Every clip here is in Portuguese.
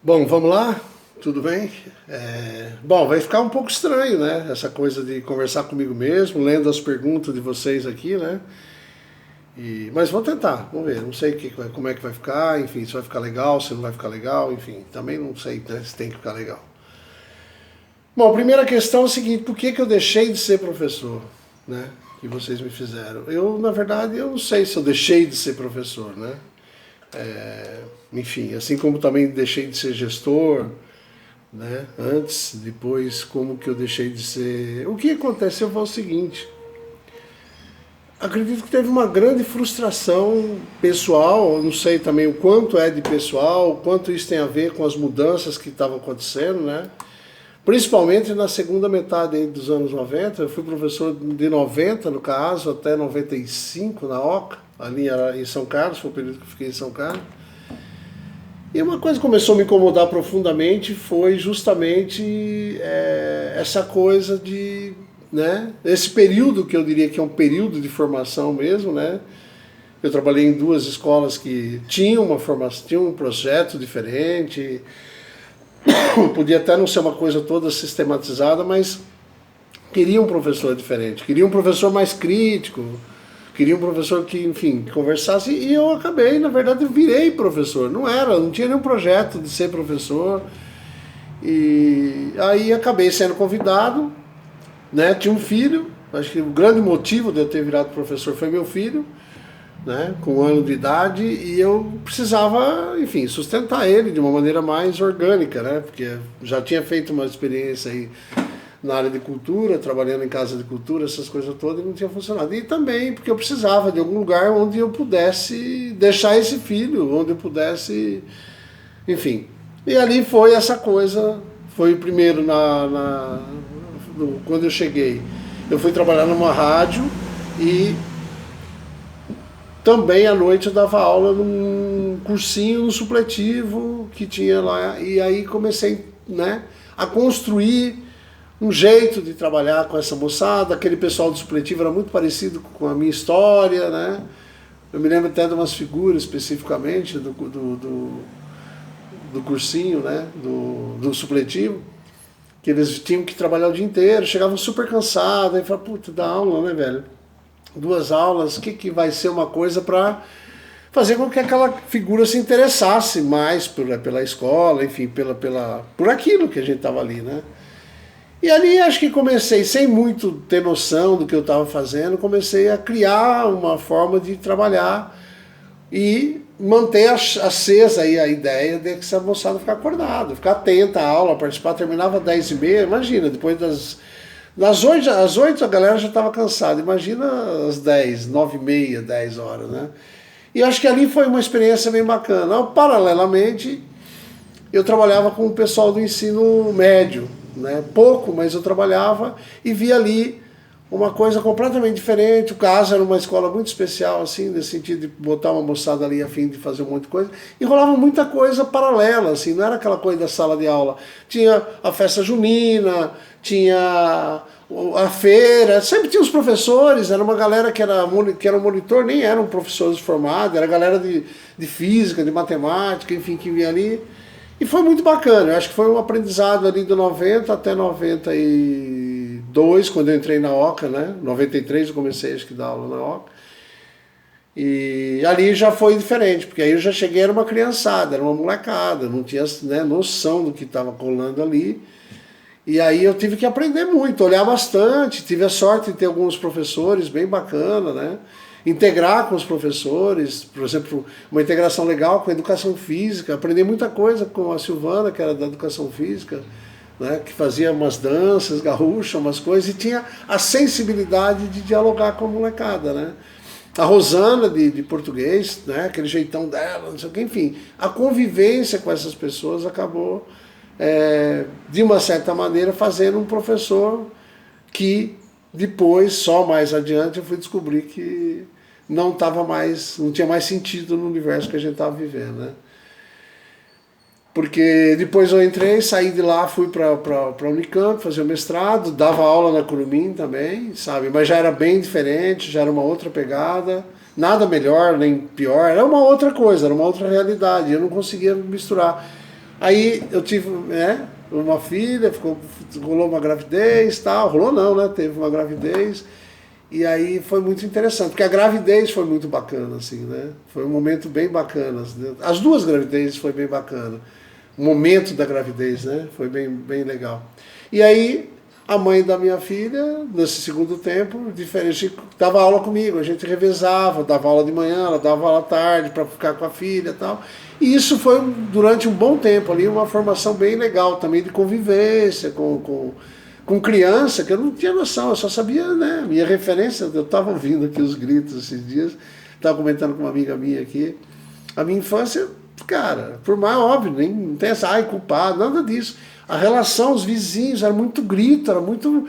Bom, vamos lá? Tudo bem? Bom, vai ficar um pouco estranho, né? Essa coisa de conversar comigo mesmo, lendo as perguntas de vocês aqui, né? Mas vou tentar, vamos ver. Não sei como é que vai ficar, enfim, se vai ficar legal, se não vai ficar legal, enfim, também não sei, né, se tem que ficar legal. Bom, a primeira questão é o seguinte: por que eu deixei de ser professor, né? Que vocês me fizeram. Na verdade, eu não sei se eu deixei de ser professor, né? Enfim, assim como também deixei de ser gestor, né? Antes, depois, como que eu deixei de ser. O que aconteceu foi o seguinte: acredito que teve uma grande frustração pessoal, não sei também o quanto é de pessoal, o quanto isso tem a ver com as mudanças que estavam acontecendo, né? Principalmente na segunda metade aí dos anos 90, eu fui professor de 90, no caso, até 95 na OCA, ali em São Carlos, foi o período que eu fiquei em São Carlos. E uma coisa que começou a me incomodar profundamente foi justamente essa coisa de, né, esse período que eu diria que é um período de formação mesmo, né? Eu trabalhei em duas escolas que tinham uma formação, tinham um projeto diferente, podia até não ser uma coisa toda sistematizada, mas queria um professor diferente, queria um professor mais crítico, queria um professor que, enfim, conversasse, e eu acabei, na verdade, eu virei professor. Não tinha nenhum projeto de ser professor. E aí acabei sendo convidado, né? Tinha um filho, acho que o grande motivo de eu ter virado professor foi meu filho, né? Com 1 ano de idade, e eu precisava, enfim, sustentar ele de uma maneira mais orgânica, né? Porque já tinha feito uma experiência aí na área de cultura, trabalhando em casa de cultura, essas coisas todas, e não tinha funcionado. E também porque eu precisava de algum lugar onde eu pudesse deixar esse filho, onde eu pudesse, enfim. E ali foi essa coisa, foi primeiro quando eu cheguei, eu fui trabalhar numa rádio e também à noite eu dava aula num cursinho, no supletivo que tinha lá, e aí comecei, né, a construir um jeito de trabalhar com essa moçada. Aquele pessoal do supletivo era muito parecido com a minha história, né? Eu me lembro até de umas figuras especificamente do cursinho, né? Do supletivo, que eles tinham que trabalhar o dia inteiro, chegavam super cansados, aí falavam, puta, dá aula, né, velho? 2 aulas, o que vai ser uma coisa para fazer com que aquela figura se interessasse mais pela escola, enfim, por aquilo que a gente estava ali, né? E ali acho que comecei, sem muito ter noção do que eu estava fazendo, comecei a criar uma forma de trabalhar e manter acesa aí a ideia de que essa moçada ficar acordada, ficar atenta à aula, participar. Terminava às 10h30, imagina, depois das 8, às 8 a galera já estava cansada, imagina às 10, 9h30, 10 horas, né? E acho que ali foi uma experiência bem bacana. Paralelamente, eu trabalhava com o pessoal do ensino médio, né? Pouco, mas eu trabalhava e via ali uma coisa completamente diferente. O caso era uma escola muito especial, assim, nesse sentido de botar uma moçada ali a fim de fazer um monte de coisa. E rolava muita coisa paralela, assim, não era aquela coisa da sala de aula. Tinha a festa junina, tinha a feira, sempre tinha os professores, era uma galera que era monitor, nem eram professores formados, era galera de física, de matemática, enfim, que vinha ali. E foi muito bacana, eu acho que foi um aprendizado ali do 90 até 92, quando eu entrei na OCA, né? 93 eu comecei, acho que, dar aula na OCA. E ali já foi diferente, porque aí eu já cheguei, era uma criançada, era uma molecada, não tinha, né, noção do que estava colando ali. E aí eu tive que aprender muito, olhar bastante, tive a sorte de ter alguns professores bem bacana, né? Integrar com os professores, por exemplo, uma integração legal com a educação física, aprender muita coisa com a Silvana, que era da educação física, né, que fazia umas danças, gaúcha, umas coisas, e tinha a sensibilidade de dialogar com a molecada, né? A Rosana de português, né, aquele jeitão dela, não sei o que, enfim, a convivência com essas pessoas acabou, de uma certa maneira, fazendo um professor que depois, só mais adiante, eu fui descobrir que não tinha mais sentido no universo que a gente estava vivendo, né? Porque depois eu entrei, saí de lá, fui para a Unicamp fazer o mestrado, dava aula na Curumim também, sabe? Mas já era bem diferente, já era uma outra pegada, nada melhor nem pior, era uma outra coisa, era uma outra realidade, eu não conseguia misturar. Aí eu tive, né, uma filha, rolou uma gravidez, tal, rolou não, né, teve uma gravidez, e aí foi muito interessante, porque a gravidez foi muito bacana, assim, né, foi um momento bem bacana, né? As duas gravidezes foi bem bacana, o momento da gravidez, né, foi bem legal. E aí a mãe da minha filha, nesse segundo tempo, diferente, dava aula comigo, a gente revezava, dava aula de manhã, ela dava aula à tarde para ficar com a filha e tal. E isso foi, durante um bom tempo ali, uma formação bem legal também de convivência com criança, que eu não tinha noção, eu só sabia, né, minha referência, eu estava ouvindo aqui os gritos esses dias, estava comentando com uma amiga minha aqui, a minha infância, cara, por mais óbvio, nem não tem essa, ai, culpado, nada disso. A relação, os vizinhos, era muito grito, era muito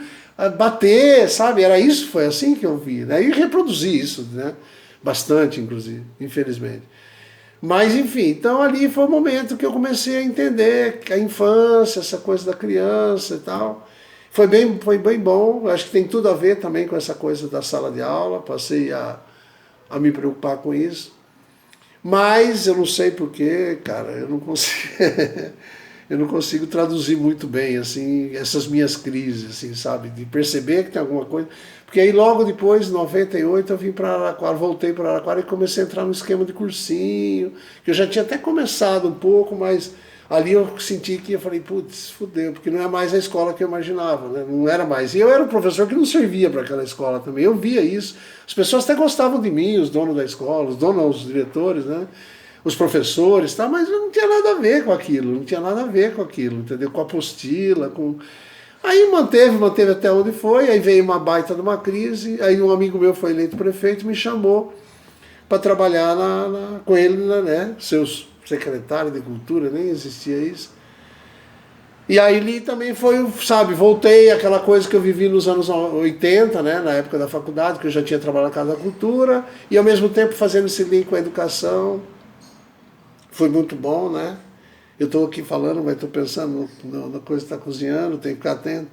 bater, sabe? Era isso, foi assim que eu vi, né? E reproduzi isso, né? Bastante, inclusive, infelizmente. Mas, enfim, então ali foi o momento que eu comecei a entender a infância, essa coisa da criança e tal. Foi bem bom, acho que tem tudo a ver também com essa coisa da sala de aula, passei a me preocupar com isso. Mas eu não sei porquê, cara, eu não consigo, eu não consigo traduzir muito bem, assim, essas minhas crises, assim, sabe, de perceber que tem alguma coisa. Porque aí logo depois, em 98, eu vim para Araraquara, voltei para Araraquara e comecei a entrar no esquema de cursinho, que eu já tinha até começado um pouco, mas ali eu senti que eu falei, putz, fudeu, porque não é mais a escola que eu imaginava, né? Não era mais. E eu era um professor que não servia para aquela escola também, eu via isso. As pessoas até gostavam de mim, os donos da escola, os donos, os diretores, né? Os professores, tá? Mas não tinha nada a ver com aquilo, não tinha nada a ver com aquilo, entendeu? Com a apostila, com... Aí manteve até onde foi, aí veio uma baita de uma crise, aí um amigo meu foi eleito prefeito, me chamou para trabalhar com ele, né? Seus secretário de cultura, nem existia isso. E aí ele também foi, sabe, voltei àquela coisa que eu vivi nos anos 80, né, na época da faculdade, que eu já tinha trabalhado na Casa da Cultura, e ao mesmo tempo fazendo esse link com a educação. Foi muito bom, né? Eu estou aqui falando, mas estou pensando na coisa que está cozinhando, tenho que ficar atento.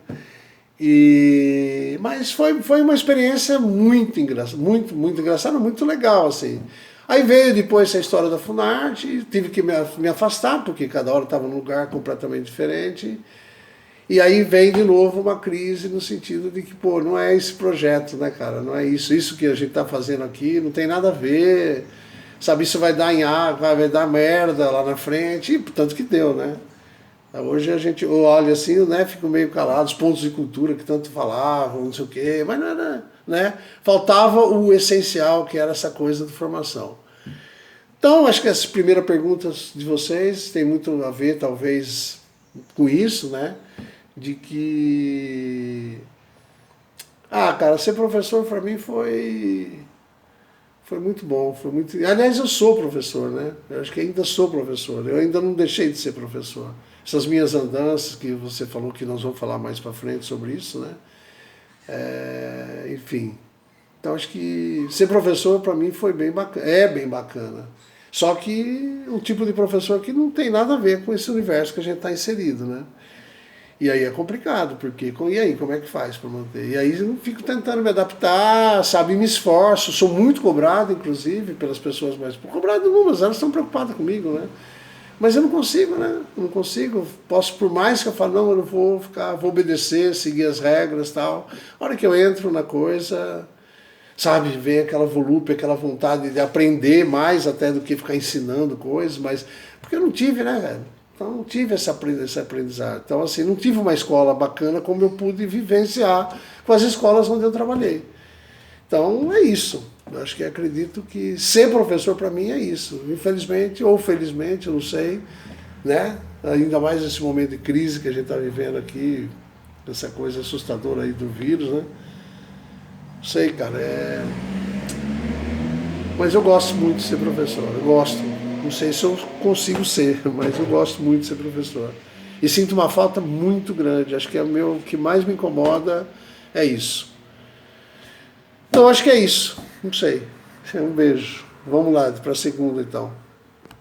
Mas foi uma experiência muito engraçada, muito engraçada, muito legal, assim. Aí veio depois essa história da Funarte, tive que me afastar, porque cada hora estava num lugar completamente diferente. E aí vem de novo uma crise no sentido de que, pô, não é esse projeto, né, cara? Não é isso. Isso que a gente está fazendo aqui não tem nada a ver. Sabe, isso vai dar em água, vai dar merda lá na frente, e tanto que deu, né? Hoje a gente olha assim, né, fica meio calado, os pontos de cultura que tanto falavam, não sei o quê, mas não era, né? Faltava o essencial, que era essa coisa de formação. Então, acho que essas primeiras perguntas de vocês têm muito a ver, talvez, com isso, né? De que... Ah, cara, ser professor para mim foi muito bom, foi muito... Aliás, eu sou professor, né? Eu acho que ainda sou professor, eu ainda não deixei de ser professor. Essas minhas andanças, que você falou que nós vamos falar mais para frente sobre isso, né? Enfim, então acho que ser professor para mim foi bem bacana, é bem bacana. Só que um tipo de professor que não tem nada a ver com esse universo que a gente está inserido, né? E aí é complicado, porque e aí, como é que faz para manter? E aí eu fico tentando me adaptar, sabe, me esforço, sou muito cobrado, inclusive, pelas pessoas mais... Cobrado não, mas elas estão preocupadas comigo, né? Mas eu não consigo, né? Eu não consigo. Posso, por mais que eu fale, não, eu não vou ficar, vou obedecer, seguir as regras e tal. A hora que eu entro na coisa, sabe, vem aquela volúpia, aquela vontade de aprender mais até do que ficar ensinando coisas, mas... Porque eu não tive, né, velho? Então não tive esse aprendizado. Então, assim, não tive uma escola bacana como eu pude vivenciar com as escolas onde eu trabalhei. Então é isso. Eu acho que acredito que ser professor para mim é isso. Infelizmente ou felizmente, eu não sei, né? Ainda mais nesse momento de crise que a gente está vivendo aqui, essa coisa assustadora aí do vírus, né? Não sei, cara, Mas eu gosto muito de ser professor, eu gosto. Não sei se eu consigo ser, mas eu gosto muito de ser professor. E sinto uma falta muito grande. Acho que o que mais me incomoda é isso. Então acho que é isso. Não sei. Um beijo. Vamos lá, para a segunda então.